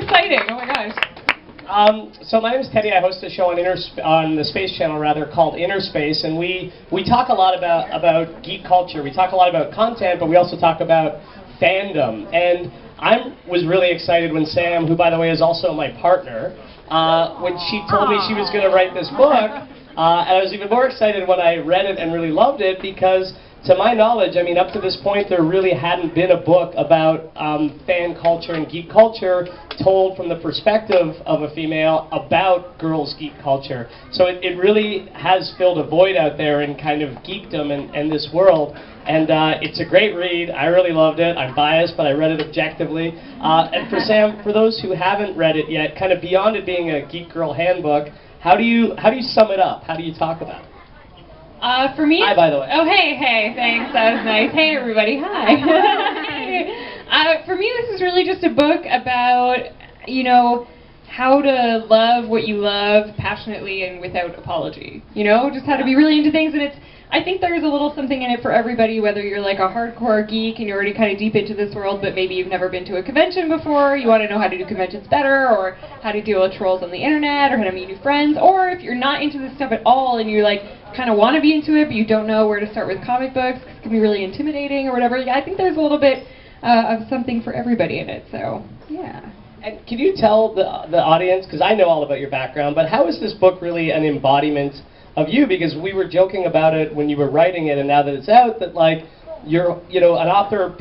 exciting. Oh my gosh. So my name is Teddy. I host a show on the Space Channel, called Inner Space, and we talk a lot about geek culture. We talk a lot about content, but we also talk about fandom. And I was really excited when Sam, who by the way is also my partner, when she told me she was going to write this book, and I was even more excited when I read it and really loved it because, to my knowledge, I mean, up to this point, there really hadn't been a book about fan culture and geek culture told from the perspective of a female about girls' geek culture. So it really has filled a void out there in kind of geekdom and this world. And it's a great read. I really loved it. I'm biased, but I read it objectively. And for Sam, for those who haven't read it yet, kind of beyond it being a geek girl handbook, how do you sum it up? How do you talk about it? For me, hi, by the way. Oh, hey, thanks. That was nice. Hey, everybody. Hi. For me, this is really just a book about, you know, how to love what you love passionately and without apology. You know, just how to be really into things. And I think there's a little something in it for everybody, whether you're like a hardcore geek and you're already kind of deep into this world, but maybe you've never been to a convention before, you want to know how to do conventions better, or how to deal with trolls on the internet, or how to meet new friends, or if you're not into this stuff at all and you like kind of want to be into it, but you don't know where to start with comic books, it can be really intimidating or whatever. Yeah, I think there's a little bit of something for everybody in it, so yeah. And can you tell the audience, because I know all about your background, but how is this book really an embodiment of you? Because we were joking about it when you were writing it, and now that it's out, that like an author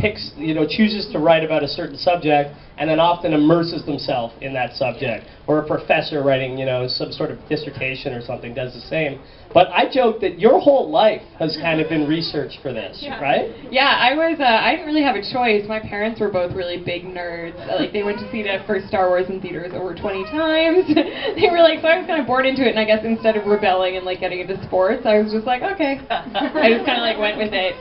chooses to write about a certain subject and then often immerses themselves in that subject, or a professor writing some sort of dissertation or something does the same. But I joke that your whole life has kind of been research for this, right? Yeah, I didn't really have a choice. My parents were both really big nerds. Like, they went to see the first Star Wars in theaters over 20 times. They were like, so I was kind of born into it, and I guess instead of rebelling and like getting into sports, I was just like, okay. I just kind of like went with it.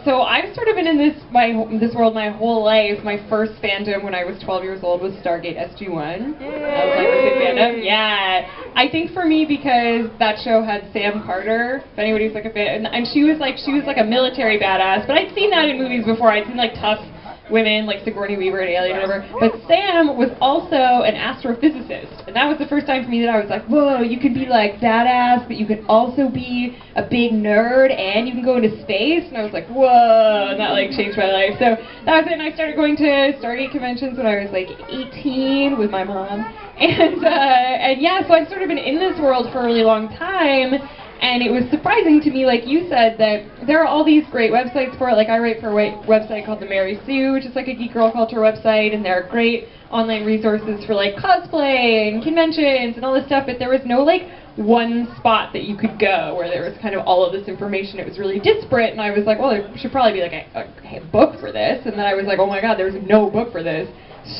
So I've sort of been in this world my whole life. My first fandom when I was 12 years old was Stargate SG-1. That was my first big fandom. Yeah. I think for me, because that show had Sam Carter, if anybody's like a fan, and she was like a military badass, but I'd seen that in movies before. I'd seen like tough women like Sigourney Weaver and Alien or whatever, but Sam was also an astrophysicist, and that was the first time for me that I was like, whoa, you could be like badass, but you could also be a big nerd, and you can go into space, and I was like, whoa, and that like changed my life. So that was it, and I started going to Stargate conventions when I was like 18 with my mom, and yeah, so I've sort of been in this world for a really long time. And it was surprising to me, like you said, that there are all these great websites for it. Like, I write for a website called the Mary Sue, which is like a geek girl culture website, and there are great online resources for like cosplay and conventions and all this stuff, but there was no like one spot that you could go where there was kind of all of this information. It was really disparate, and I was like, well, there should probably be like a book for this. And then I was like, oh my god, there's no book for this.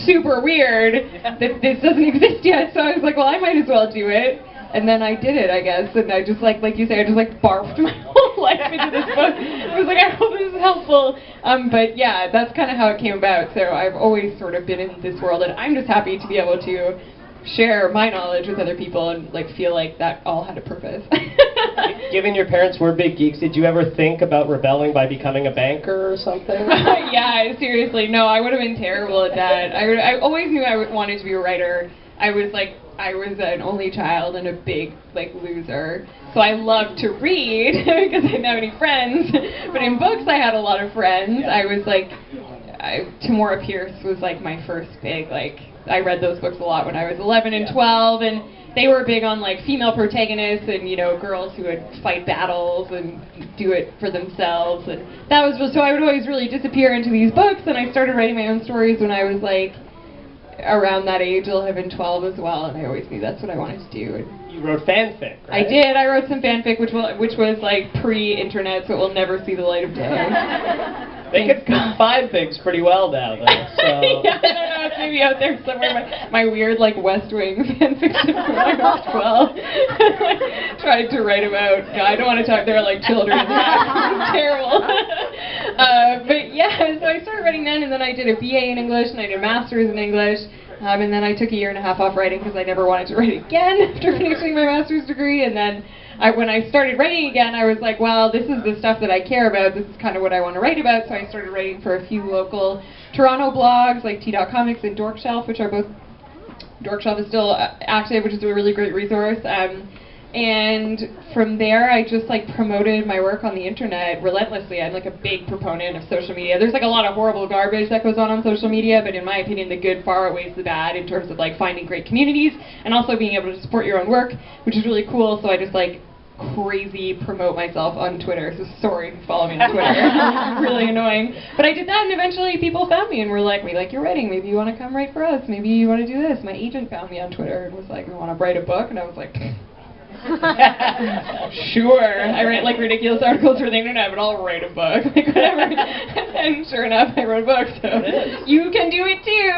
Super weird that this doesn't exist yet. So I was like, well, I might as well do it. And then I did it, I guess, and I just like you say, I just like barfed my whole life into this book. I was like, I hope this is helpful. But yeah, that's kind of how it came about. So I've always sort of been in this world, and I'm just happy to be able to share my knowledge with other people and like feel like that all had a purpose. Given your parents were big geeks, did you ever think about rebelling by becoming a banker or something? Yeah, seriously, no, I would have been terrible at that. I always knew I wanted to be a writer. I was an only child and a big, like, loser. So I loved to read because I didn't have any friends. But in books, I had a lot of friends. Yeah. I was like, Tamora Pierce was like my first big, like, I read those books a lot when I was 11 and 12, and they were big on like female protagonists and, you know, girls who would fight battles and do it for themselves. And that was so I would always really disappear into these books, and I started writing my own stories when I was like around that age, 11, 12 as well, and I always knew that's what I wanted to do. You wrote fanfic, right? I did. I wrote some fanfic, which was like pre-internet, so it will never see the light of day. They could find things pretty well now, though. So. Yeah, I don't know. It's maybe out there somewhere. My weird like West Wing fanfiction from when I was 12. Tried to write about. I don't want to talk. There are like children. It's terrible. But yeah, so I started writing then, and then I did a BA in English, and I did a master's in English. And then I took a year and a half off writing because I never wanted to write again after finishing my master's degree. And then when I started writing again, I was like, well, this is the stuff that I care about. This is kind of what I want to write about. So I started writing for a few local Toronto blogs like T.Comics and Dorkshelf, which are both Dorkshop is still active, which is a really great resource. And from there, I just like promoted my work on the internet relentlessly. I'm like a big proponent of social media. There's like a lot of horrible garbage that goes on social media, but in my opinion, the good far outweighs the bad in terms of like finding great communities and also being able to support your own work, which is really cool. So I just like crazy promote myself on Twitter. So sorry, follow me on Twitter. It's really annoying. But I did that, and eventually people found me and were like, "We like your writing. Maybe you want to come write for us. Maybe you want to do this." My agent found me on Twitter and was like, "We want to write a book," and I was like. Sure. I write like ridiculous articles for the internet, but I'll write a book. Like whatever. And sure enough, I wrote a book. So you can do it too.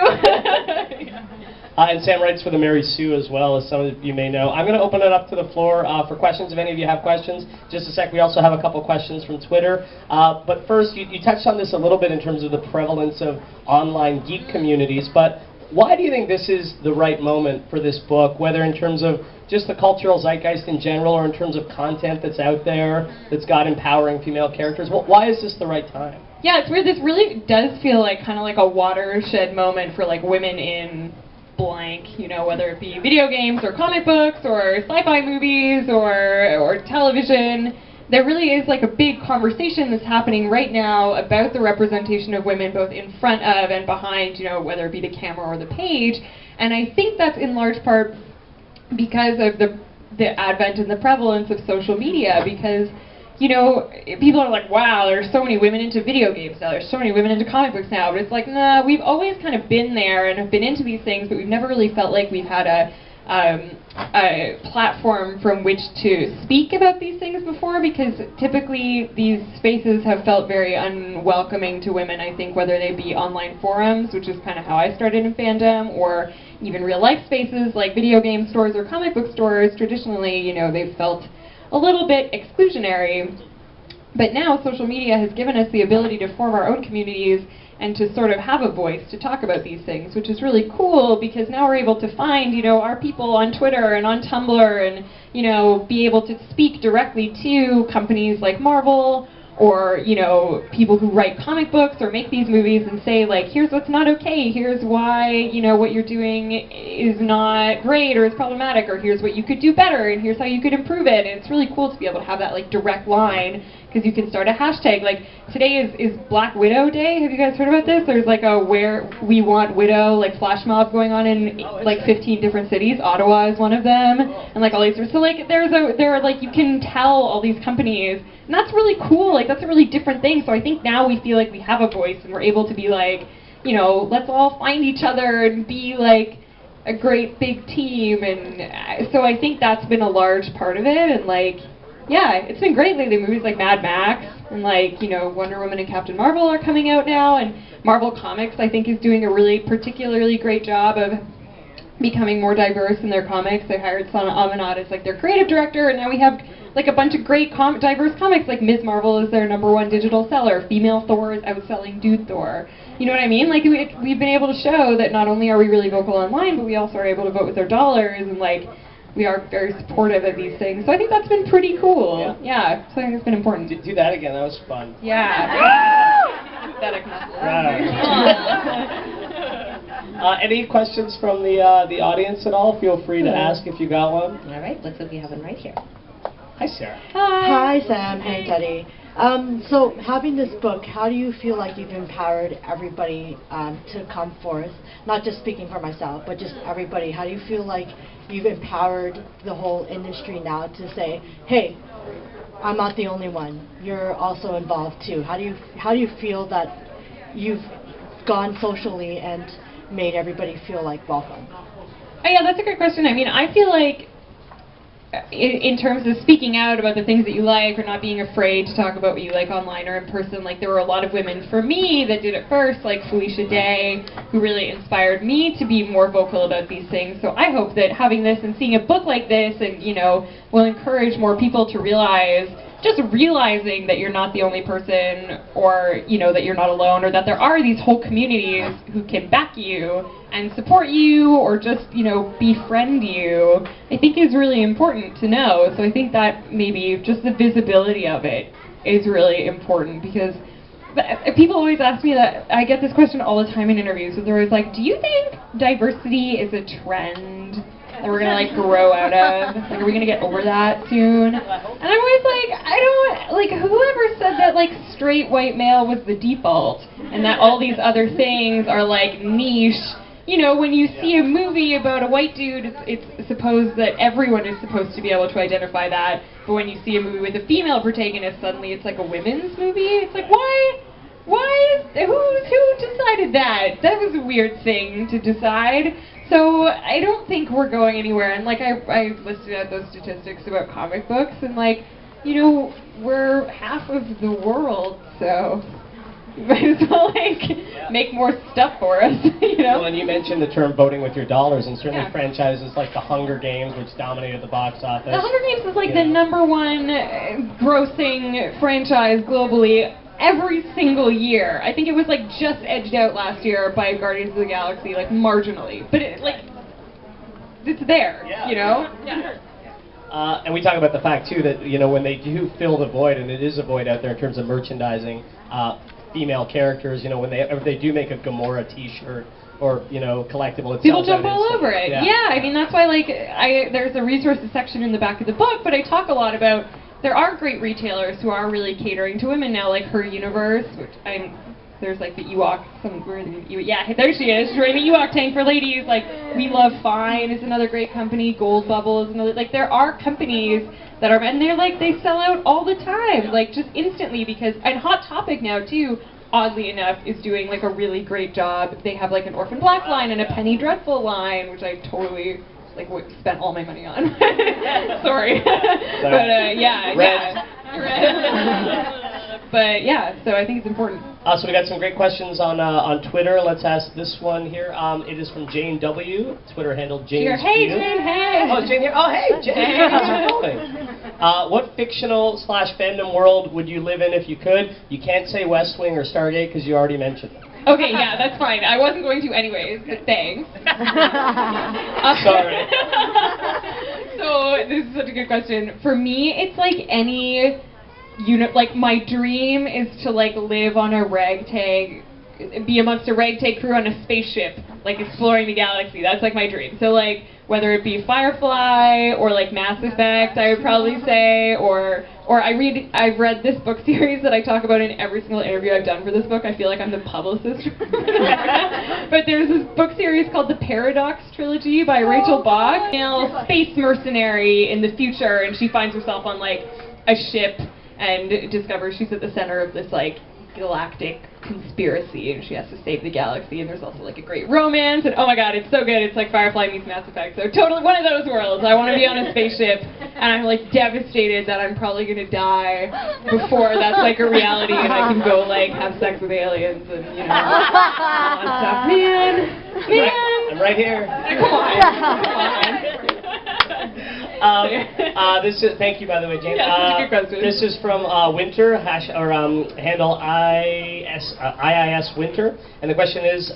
And Sam writes for the Mary Sue as well, as some of you may know. I'm going to open it up to the floor for questions, if any of you have questions. Just a sec, we also have a couple questions from Twitter. But first, you touched on this a little bit in terms of the prevalence of online geek communities, but why do you think this is the right moment for this book, whether in terms of just the cultural zeitgeist in general or in terms of content that's out there that's got empowering female characters? Well, why is this the right time? Yeah, it's weird. This really does feel like kind of like a watershed moment for like women in blank, you know, whether it be video games or comic books or sci-fi movies or television. There really is like a big conversation that's happening right now about the representation of women both in front of and behind, you know, whether it be the camera or the page. And I think that's in large part because of the advent and the prevalence of social media, because, you know, people are like, wow, there's so many women into video games now, there's so many women into comic books now, but it's like, nah, we've always kind of been there and have been into these things, but we've never really felt like we've had a platform from which to speak about these things before, because typically these spaces have felt very unwelcoming to women, I think, whether they be online forums, which is kind of how I started in fandom, or even real life spaces like video game stores or comic book stores. Traditionally, you know, they've felt a little bit exclusionary. But now social media has given us the ability to form our own communities and to sort of have a voice to talk about these things, which is really cool, because now we're able to find, you know, our people on Twitter and on Tumblr and, you know, be able to speak directly to companies like Marvel or, you know, people who write comic books or make these movies and say, like, here's what's not okay, here's why, you know, what you're doing is not great or is problematic, or here's what you could do better and here's how you could improve it. And it's really cool to be able to have that, like, direct line, because you can start a hashtag. Like, today is Black Widow Day. Have you guys heard about this? There's like a Where We Want Widow, like, flash mob going on in like 15 different cities. Ottawa is one of them. And like all these, so like there are like, you can tell all these companies, and that's really cool. Like, that's a really different thing. So I think now we feel like we have a voice and we're able to be like, you know, let's all find each other and be like a great big team. And so I think that's been a large part of it. And like, yeah, it's been great lately. Movies like Mad Max and like, you know, Wonder Woman and Captain Marvel are coming out now, and Marvel Comics, I think, is doing a really particularly great job of becoming more diverse in their comics. They hired Sana Amanat as like their creative director, and now we have like a bunch of great diverse comics. Like Ms. Marvel is their #1 digital seller. Female Thor is outselling Dude Thor. You know what I mean? Like, we've been able to show that not only are we really vocal online, but we also are able to vote with our dollars, and like, we are very supportive of these things. So I think that's been pretty cool. Yeah, so I think it's been important. Do that again, that was fun. Yeah. Pathetic muscle. Any questions from the audience at all? Feel free to ask if you got one. All right, looks like we have one right here. Hi, Sarah. Hi, Sam. Hey, Teddy. So having this book, how do you feel like you've empowered everybody to come forth? Not just speaking for myself, but just everybody. How do you feel like you've empowered the whole industry now to say, hey, I'm not the only one. You're also involved too. How do you feel that you've gone socially and made everybody feel like welcome? Oh, yeah, that's a great question. I mean, I feel like in terms of speaking out about the things that you like, or not being afraid to talk about what you like online or in person, like, there were a lot of women for me that did it first, like Felicia Day, who really inspired me to be more vocal about these things. So I hope that having this and seeing a book like this, and, you know, will encourage more people to realize, just realizing that you're not the only person, or, you know, that you're not alone, or that there are these whole communities who can back you and support you, or just, you know, befriend you, I think is really important to know. So I think that maybe just the visibility of it is really important, because people always ask me that. I get this question all the time in interviews. So they're always like, "Do you think diversity is a trend that we're gonna like grow out of? Like, are we gonna get over that soon?" And I'm always like, I don't like. Whoever said that like straight white male was the default, and that all these other things are like niche. You know, when you see a movie about a white dude, it's supposed that everyone is supposed to be able to identify that. But when you see a movie with a female protagonist, suddenly it's like a women's movie. It's like, why? Who decided that? That was a weird thing to decide. So I don't think we're going anywhere. And like I listed out those statistics about comic books, and like, you know, we're half of the world, so. You might as well make more stuff for us, you know. Well, and you mentioned the term voting with your dollars, and certainly franchises like The Hunger Games, which dominated the box office. The Hunger Games is like the #1 grossing franchise globally every single year. I think it was like just edged out last year by Guardians of the Galaxy, like marginally, but it's there, you know. Yeah. And we talk about the fact too that, you know, when they do fill the void, and it is a void out there in terms of merchandising. Female characters, you know, when they do make a Gamora T-shirt or, you know, collectible, people jump all over it. Yeah, I mean that's why like there's a resources section in the back of the book, but I talk a lot about there are great retailers who are really catering to women now, like Her Universe, which there's like the Ewok there she is. She's wearing the Ewok tank for ladies. Like We Love Fine is another great company. Gold Bubble is another. Like there are companies that are, and they're like they sell out all the time, like just instantly because. And Hot Topic now too, oddly enough, is doing like a really great job. They have like an Orphan Black line and a Penny Dreadful line, which I totally like spent all my money on. Sorry. But yeah. But yeah, so I think it's important. So we got some great questions on Twitter. Let's ask this one here. It is from Jane W. Twitter handle Jane. Hey Jane, hey. Oh, Jane here. Oh, hey Jane. How's it going? What fictional/fandom world would you live in if you could? You can't say West Wing or Stargate because you already mentioned it. Okay, yeah, that's fine. I wasn't going to anyways, but thanks. Sorry. So this is such a good question. For me, it's like any. Like my dream is to like live on a be amongst a ragtag crew on a spaceship, like exploring the galaxy. That's like my dream. So like whether it be Firefly or like Mass Effect, I would probably say, or I've read this book series that I talk about in every single interview I've done for this book. I feel like I'm the publicist. But there's this book series called The Paradox Trilogy by Rachel Bach, a space mercenary in the future, and she finds herself on like a ship and discovers she's at the center of this like galactic conspiracy, and she has to save the galaxy, and there's also like a great romance, and oh my god, it's so good. It's like Firefly meets Mass Effect, so totally one of those worlds. I want to be on a spaceship, and I'm like devastated that I'm probably gonna die before that's like a reality, and I can go like have sex with aliens and you know all that stuff. Man, I'm right here. Come on. This is, thank you, by the way, Jane. Yeah, that's a good question. This is from Winter, handle IIS Winter, and the question is,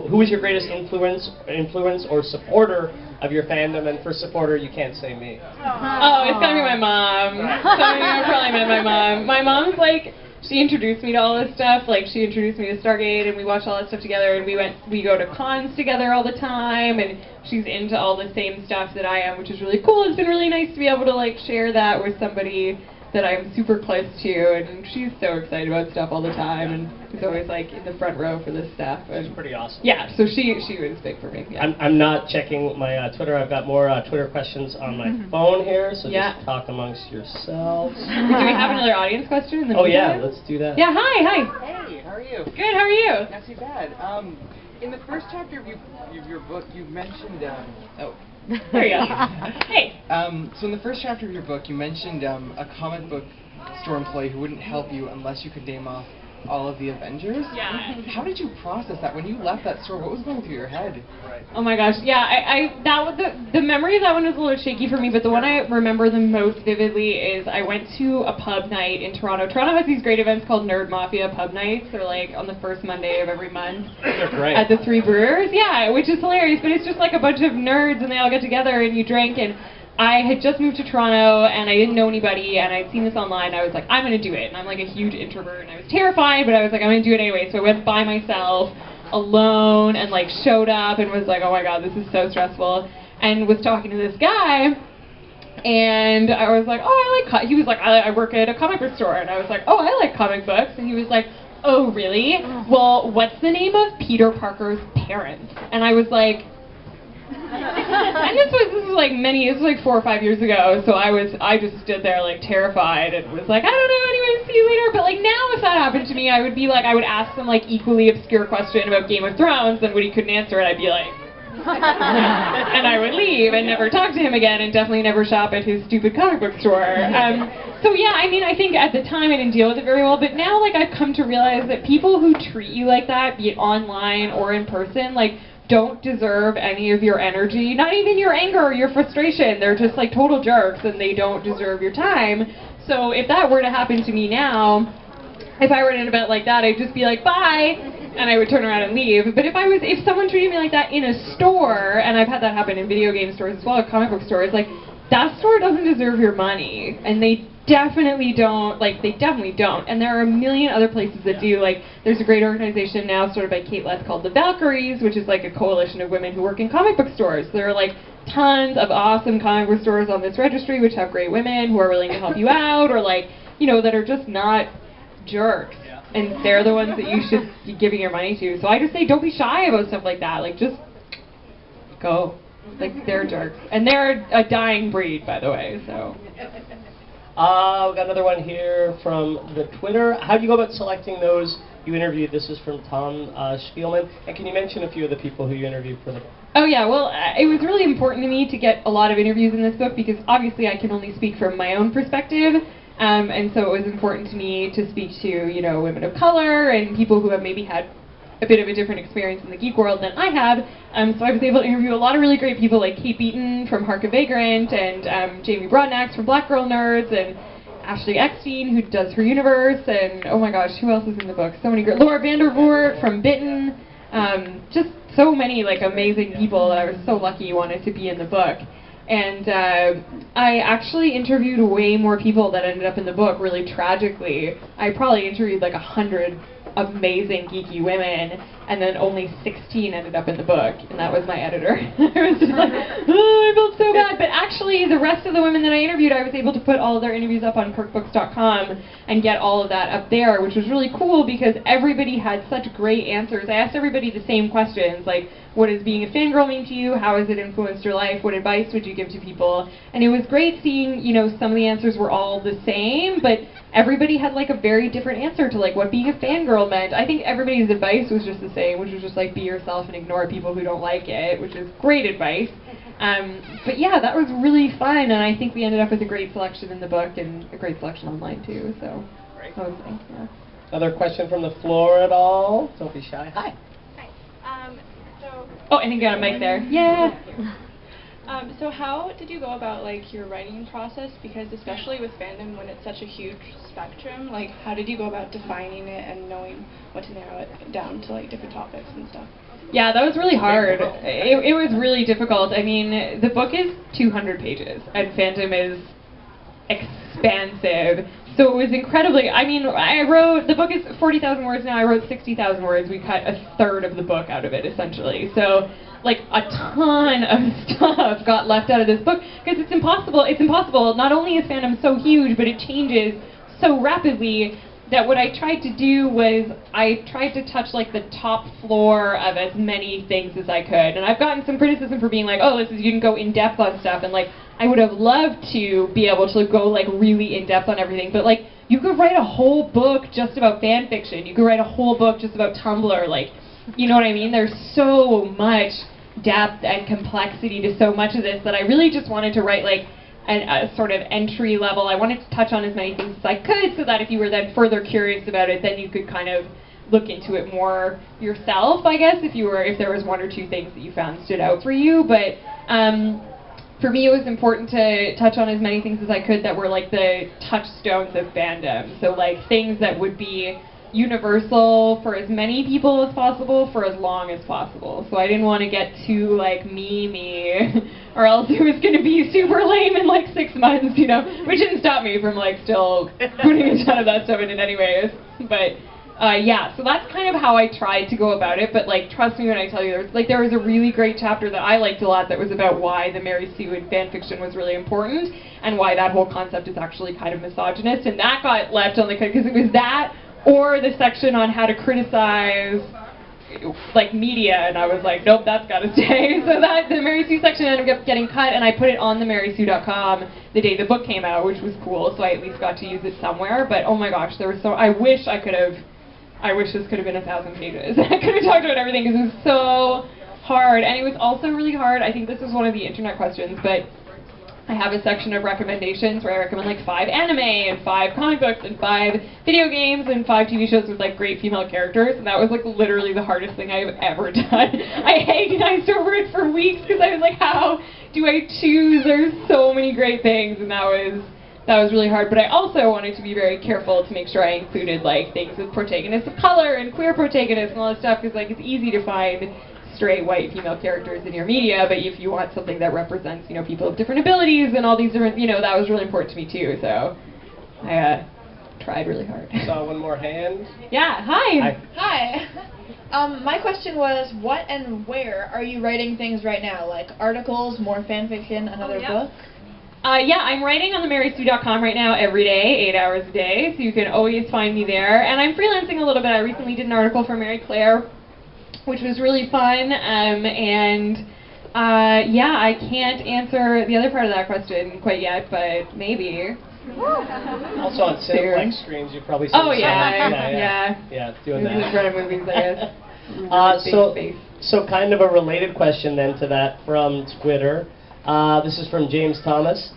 who is your greatest influence or supporter of your fandom? And for supporter, you can't say me. Oh, it's gonna be my mom. Some of you probably met my mom. My mom's like, she introduced me to all this stuff. Like, she introduced me to Stargate, and we watched all that stuff together, and we go to cons together all the time, and she's into all the same stuff that I am, which is really cool. It's been really nice to be able to, like, share that with somebody that I'm super close to, and she's so excited about stuff all the time, and is always, like, in the front row for this stuff. It's pretty awesome. Yeah, so she was big for me. Yeah. I'm not checking my Twitter. I've got more Twitter questions on my phone here, so just talk amongst yourselves. Do we have another audience question? Oh, yeah, let's do that. Yeah, hi. Hey, how are you? Good, how are you? Not too bad. In the first chapter of your book, you mentioned, There you go. Hey. So in the first chapter of your book, you mentioned a comic book store employee who wouldn't help you unless you could name off all of the Avengers. Yeah. How did you process that? When you left that store, what was going through your head? Oh my gosh, yeah, that was the memory of that one was a little shaky for me, but the one I remember the most vividly is I went to a pub night in Toronto. Toronto has these great events called Nerd Mafia pub nights. They're like on the first Monday of every month. They're great. At the Three Brewers. Yeah, which is hilarious, but it's just like a bunch of nerds and they all get together and you drink, and I had just moved to Toronto and I didn't know anybody and I'd seen this online. I was like, I'm going to do it. And I'm like a huge introvert and I was terrified, but I was like, I'm going to do it anyway. So I went by myself, alone, and like showed up and was like, oh my god, this is so stressful. And was talking to this guy. And I was like, oh, he was like, I work at a comic book store. And I was like, oh, I like comic books. And he was like, oh, really? Well, what's the name of Peter Parker's parents? And I was like, and this was like 4 or 5 years ago, so I just stood there like terrified and was like, I don't know, anyway, see you later. But like now if that happened to me, I would be like, I would ask some like equally obscure question about Game of Thrones, and when he couldn't answer it, I'd be like, and I would leave and never talk to him again, and definitely never shop at his stupid comic book store. So yeah, I mean, I think at the time I didn't deal with it very well, but now like I've come to realize that people who treat you like that, be it online or in person, like don't deserve any of your energy, not even your anger or your frustration. They're just like total jerks and they don't deserve your time. So if that were to happen to me now, if I were in an event like that, I'd just be like, bye, and I would turn around and leave. But if someone treated me like that in a store, and I've had that happen in video game stores as well, at comic book stores, like, that store doesn't deserve your money. And they definitely don't. And there are a million other places that do. Like, there's a great organization now started by Kate Less called the Valkyries, which is like a coalition of women who work in comic book stores. There are like tons of awesome comic book stores on this registry which have great women who are willing to help you out, or like, you know, that are just not jerks. And they're the ones that you should be giving your money to. So I just say don't be shy about stuff like that. Like, just go. Like, they're jerks. And they're a dying breed, by the way, so. We've got another one here from the Twitter. How do you go about selecting those you interviewed? This is from Tom Spielman. And can you mention a few of the people who you interviewed for the book? Oh yeah, well, it was really important to me to get a lot of interviews in this book because obviously I can only speak from my own perspective. And so it was important to me to speak to, you know, women of color and people who have maybe had a bit of a different experience in the geek world than I have. So I was able to interview a lot of really great people like Kate Beaton from Hark a Vagrant, and Jamie Broadnax from Black Girl Nerds, and Ashley Eckstein, who does Her Universe, and oh my gosh, who else is in the book? So many great. Laura Vandervoort from Bitten. Just so many like amazing people that I was so lucky wanted to be in the book. And I actually interviewed way more people that ended up in the book, really tragically. I probably interviewed like 100 amazing geeky women, and then only 16 ended up in the book, and that was my editor. I was just like, oh, I felt so bad. But actually, the rest of the women that I interviewed, I was able to put all of their interviews up on kirkbooks.com and get all of that up there, which was really cool because everybody had such great answers. I asked everybody the same questions, like, what does being a fangirl mean to you? How has it influenced your life? What advice would you give to people? And it was great seeing, you know, some of the answers were all the same, but everybody had like a very different answer to like what being a fangirl meant. I think everybody's advice was just the same, which was just like be yourself and ignore people who don't like it, which is great advice. But yeah, that was really fun, and I think we ended up with a great selection in the book and a great selection online too. So that was nice. Yeah. Another question from the floor at all? Don't be shy. Hi. Oh, and you got a mic there. Yeah. So how did you go about like your writing process? Because especially with fandom, when it's such a huge spectrum, like how did you go about defining it and knowing what to narrow it down to like different topics and stuff? Yeah, that was really hard. It was really difficult. I mean, the book is 200 pages, and fandom is expansive. So it was incredibly, I mean, the book is 40,000 words now, I wrote 60,000 words. We cut a third of the book out of it, essentially. So, like, a ton of stuff got left out of this book, because it's impossible. Not only is fandom so huge, but it changes so rapidly that what I tried to do was, I tried to touch, like, the top floor of as many things as I could. And I've gotten some criticism for being like, oh, you didn't go in-depth on stuff, and, like, I would have loved to be able to go like really in depth on everything, but like you could write a whole book just about fan fiction. You could write a whole book just about Tumblr. Like, you know what I mean? There's so much depth and complexity to so much of this that I really just wanted to write like a sort of entry level. I wanted to touch on as many things as I could, so that if you were then further curious about it, then you could kind of look into it more yourself, I guess, if there was one or two things that you found stood out for you. But for me, it was important to touch on as many things as I could that were like the touchstones of fandom. So like things that would be universal for as many people as possible for as long as possible. So I didn't want to get too like me, or else it was going to be super lame in like 6 months, you know, which didn't stop me from like still putting a ton of that stuff in it anyways. But yeah, so that's kind of how I tried to go about it. But like, trust me when I tell you, there was a really great chapter that I liked a lot that was about why the Mary Sue in fan fiction was really important and why that whole concept is actually kind of misogynist. And that got left on the cut because it was that or the section on how to criticize like media, and I was like, nope, that's got to stay. So that the Mary Sue section ended up getting cut, and I put it on the marysue.com the day the book came out, which was cool. So I at least got to use it somewhere. But oh my gosh, there was so I wish this could have been 1,000 pages. I could have talked about everything because it was so hard, and it was also really hard. I think this is one of the internet questions, but I have a section of recommendations where I recommend like 5 anime and 5 comic books and 5 video games and 5 TV shows with like great female characters, and that was like literally the hardest thing I've ever done. I agonized over it for weeks because I was like, how do I choose? There's so many great things, and that was really hard. But I also wanted to be very careful to make sure I included like things with protagonists of color and queer protagonists and all that stuff, because like it's easy to find straight white female characters in your media, but if you want something that represents, you know, people of different abilities and all these different, you know, that was really important to me too. So I tried really hard. Saw one more hand. Yeah, hi. Hi. My question was, what and where are you writing things right now? Like articles, more fan fiction, another book? Yeah, I'm writing on the marysue.com right now every day, 8 hours a day, so you can always find me there. And I'm freelancing a little bit. I recently did an article for Mary Claire, which was really fun, yeah, I can't answer the other part of that question quite yet, but maybe. Also on Cineplex screens, you've probably seen. Oh yeah, doing that. Just running movies, I guess. So kind of a related question then to that from Twitter. This is from James Thomas.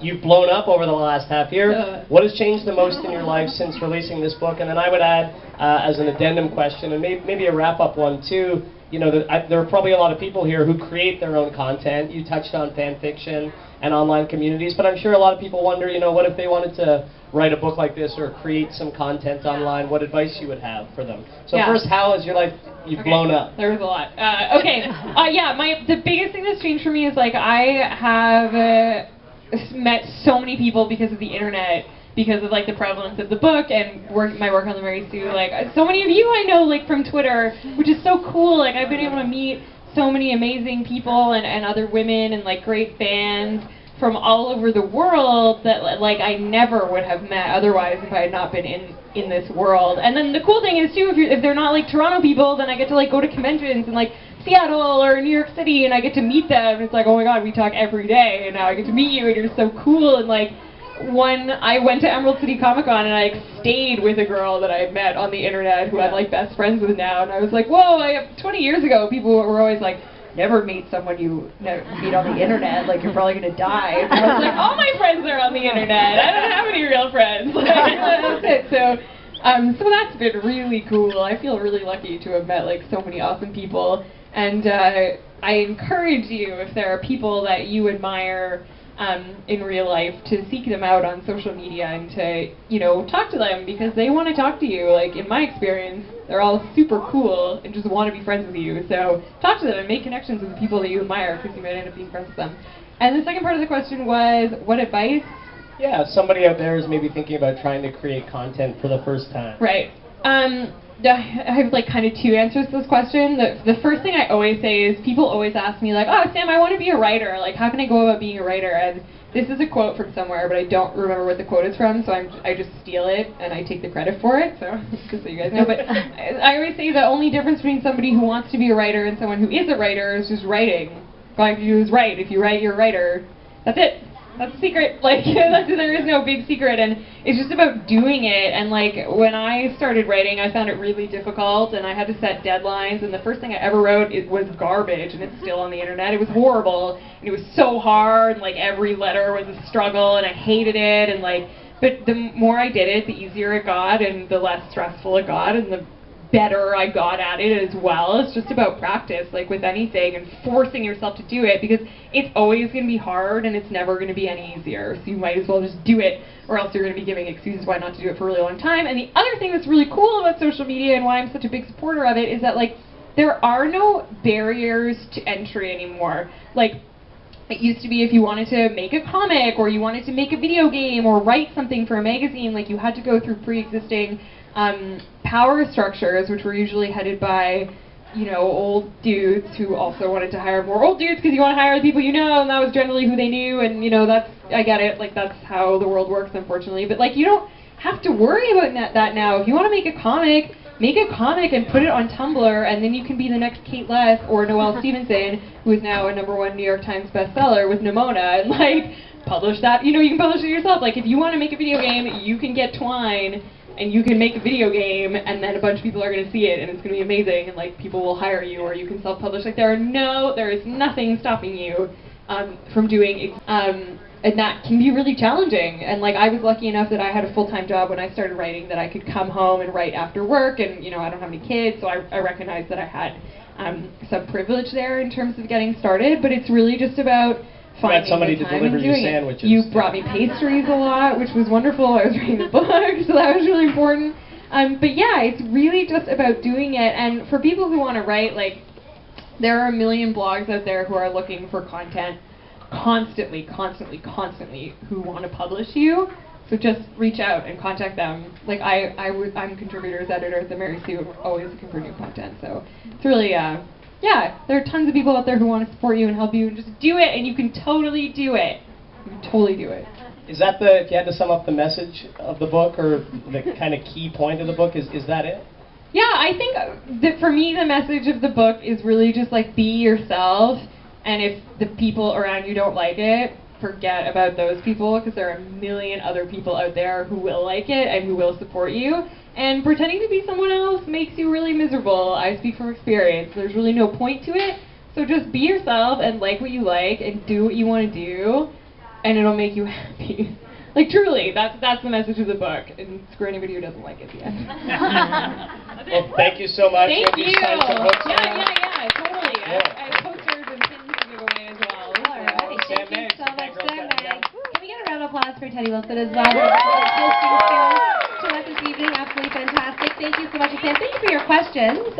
You've blown up over the last half year. What has changed the most in your life since releasing this book? And then I would add, as an addendum question, and maybe a wrap-up one too, you know, there are probably a lot of people here who create their own content. You touched on fan fiction and online communities, but I'm sure a lot of people wonder, you know, what if they wanted to write a book like this or create some content online, what advice you would have for them. So first, how has your life, you've blown up? There was a lot. The biggest thing that's changed for me is like I have met so many people because of the internet, because of like the prevalence of the book and my work on the Mary Sue. Like so many of you I know like from Twitter, which is so cool. Like I've been able to meet so many amazing people and other women and like great fans from all over the world that like I never would have met otherwise if I had not been in this world. And then the cool thing is too, if they're not like Toronto people, then I get to like go to conventions in like Seattle or New York City, and I get to meet them. It's like, oh my god, we talk every day, and now I get to meet you, and you're so cool. And like I went to Emerald City Comic Con and I stayed with a girl that I met on the internet who I'm like best friends with now, and I was like, whoa, 20 years ago people were always like, never meet someone you meet on the internet, like you're probably going to die. And I was like, all my friends are on the internet, I don't have any real friends. Like, that's it. So that's been really cool. I feel really lucky to have met like so many awesome people, and I encourage you, if there are people that you admire in real life, to seek them out on social media and to, you know, talk to them, because they want to talk to you. Like in my experience, they're all super cool and just want to be friends with you. So talk to them and make connections with the people that you admire, because you might end up being friends with them. And the second part of the question was, what advice? Yeah, if somebody out there is maybe thinking about trying to create content for the first time. Right. I have like kind of 2 answers to this question. The first thing I always say is, people always ask me like, oh Sam, I want to be a writer, like how can I go about being a writer? And this is a quote from somewhere, but I don't remember what the quote is from, so I just steal it and I take the credit for it, so just so you guys know. But I always say the only difference between somebody who wants to be a writer and someone who is a writer is just writing. All you have to do is write. If you write, you're a writer. That's it. That's the secret. Like, there is no big secret, and it's just about doing it. And like, when I started writing, I found it really difficult, and I had to set deadlines, and the first thing I ever wrote, it was garbage, and it's still on the internet. It was horrible, and it was so hard, and like every letter was a struggle, and I hated it, and like, but the more I did it, the easier it got, and the less stressful it got, and the better I got at it as well. It's just about practice, like with anything, and forcing yourself to do it, because it's always going to be hard and it's never going to be any easier. So you might as well just do it, or else you're going to be giving excuses why not to do it for a really long time. And the other thing that's really cool about social media and why I'm such a big supporter of it is that, like, there are no barriers to entry anymore. Like, it used to be if you wanted to make a comic, or you wanted to make a video game, or write something for a magazine, like, you had to go through pre-existing power structures, which were usually headed by, you know, old dudes who also wanted to hire more old dudes, because you want to hire the people you know, and that was generally who they knew, and, you know, that's, I get it, like, that's how the world works, unfortunately. But, like, you don't have to worry about that now. If you want to make a comic and put it on Tumblr, and then you can be the next Kate Leth or Noelle Stevenson, who is now a #1 New York Times bestseller with Nimona, and, like, publish that. You know, you can publish it yourself. Like, if you want to make a video game, you can get Twine, and you can make a video game, and then a bunch of people are going to see it, and it's going to be amazing, and, like, people will hire you, or you can self-publish. Like, there is nothing stopping you from doing, and that can be really challenging. And, like, I was lucky enough that I had a full-time job when I started writing, that I could come home and write after work, and, you know, I don't have any kids, so I recognized that I had some privilege there in terms of getting started, but it's really just about finding somebody the to time deliver and you doing sandwiches. it. You brought me pastries a lot, which was wonderful. I was writing the book, so that was really important. But yeah, it's really just about doing it. And for people who want to write, like, there are a million blogs out there who are looking for content constantly, who want to publish you. So just reach out and contact them. Like, I'm contributors editor at the Mary Sue, always looking for new content. So it's really, yeah, there are tons of people out there who want to support you and help you, and just do it, and you can totally do it. You can totally do it. Is that if you had to sum up the message of the book, or the kind of key point of the book, is that it? Yeah, I think that for me the message of the book is really just, like, be yourself, and if the people around you don't like it, forget about those people, because there are a million other people out there who will like it and who will support you. And pretending to be someone else makes you really miserable. I speak from experience. There's really no point to it. So just be yourself and like what you like and do what you want to do, and it'll make you happy. Like, truly, that's the message of the book. And screw anybody who doesn't like it at the end. Well, thank you so much. Thank you. Sign some books Yeah, around. totally. Yeah. I have posters and pins to give away as well. All right. Sam Thank you Meggs. so much, Thanks, Sam Rosanna. Meggs. Can we get a round of applause for Teddy Wilson as well? Hosting skills to us this evening. Absolutely fantastic. Thank you so much, Sam. Thank you for your questions.